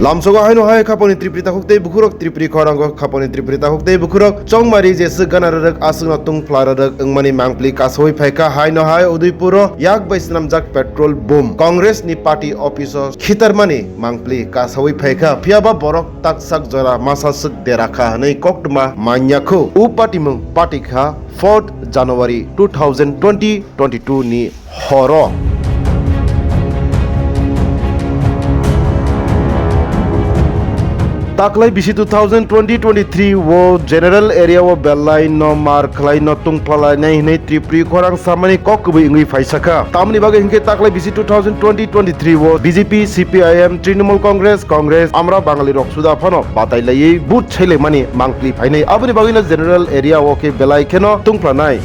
Lamsoga haino hai khaponi triprita hukte bukurok tripri khorango khaponi triprita hukte bukurok chongmari jesu ganarak asungna tung plarak engmani mangpili kasoi phaika haino hai udaipuro yak baisnam jak petrol boom Congress ni party office khitarmani mangpili kasoi phaika phiaba borok taksak jora masasuk derakha nei koktuma manyakho u party mung party kha 4th January 2022 ni horo Taklai bisi 2023 wo general area wo belai no mar khlai no tungpala nai nei tripri khorang samani kokbui ingui faisaka tamni bage hinke taklai bisi 2023 wo BJP CPIM Trinamool Congress amra bangali rok suda phano batai lai but chele mani mangpli phainai abuni bagina general area wo ke belai kheno tungpla nai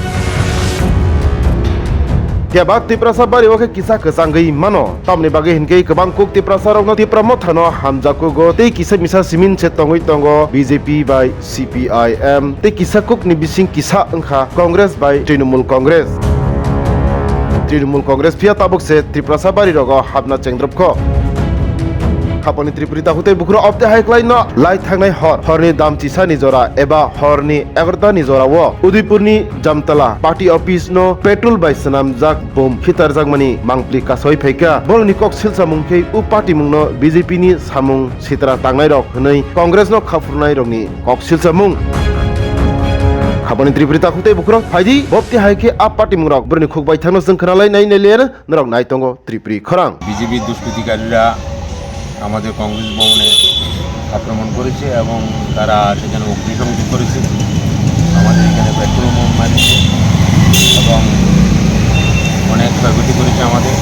Kebak tiprasa bari oke kisah kesanggei mano tamni bage hinke kebang kuk tiprasa rok no tipramo thano hamjaku go tei kisa misa simin che tongoi tongo BJP by CPIM tei kisa kuk ni bising kisa engkha Congress by Trinamool Congress pia tabuk se tiprasa bari rogo habna chengdrop ko Khaponi triprita hute bukro opte haiklai no lai thangnai horni dam chisa ni jora eba horni 11 ni jora wo Udaipurni Jamtala party office no petrol by sanam jak bom khitar jak mani mangpli kasoi phaika bolni kok silsa mungkhei u party mungno BJP ni samung sitra tangnai rok hnei Congress no khafurnai rokni kok silsa mung Khaponi triprita hute bukro phaidi bopti haike a party mungrok burni khukbai thangno jeng khanalai nai neler norok nai tongo tripri khorang BJP দুষ্কৃতিকারীরা আমাদের কংগ্রেস ভবনে আক্রমণ করেছে এবং তারা সেখানে অগ্নিসংযোগ করেছে আমাদের এখানে পেট্রোল বোম মারিছে এবং অনেক ক্ষয়ক্ষতি করেছে আমাদের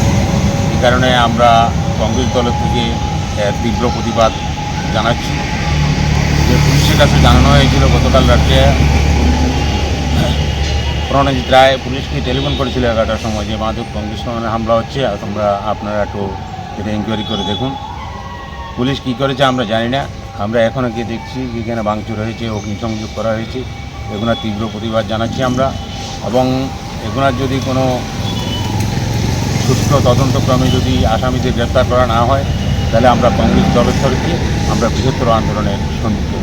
এই কারণে আমরা কংগ্রেস দলের থেকে তীব্র প্রতিবাদ জানাচ্ছি যে পুলিশের কাছে জানানো হয়েছিল গতকাল রাত্রে প্রণজিৎ রায় পুলিশকে টেলিফোন করেছিল 11টার সময় যে মাদক কংগ্রেস ভবনে হামলা হচ্ছে আর আপনারা একটু এটা ইনকোয়ারি করে দেখুন পুলিশ কী করেছে আমরা জানি না আমরা এখনও গিয়ে দেখছি এখানে ভাঙচুর হয়েছে অগ্নিসংযোগ করা হয়েছে এগুলোর তীব্র প্রতিবাদ জানাচ্ছি আমরা এবং এগুলোর যদি কোনো সুষ্ঠু তদন্তক্রমে যদি আসামিদের গ্রেপ্তার করা না হয় তাহলে আমরা কংগ্রেস দলের তরফে আমরা বৃহত্তর আন্দোলনের সম্মুখীন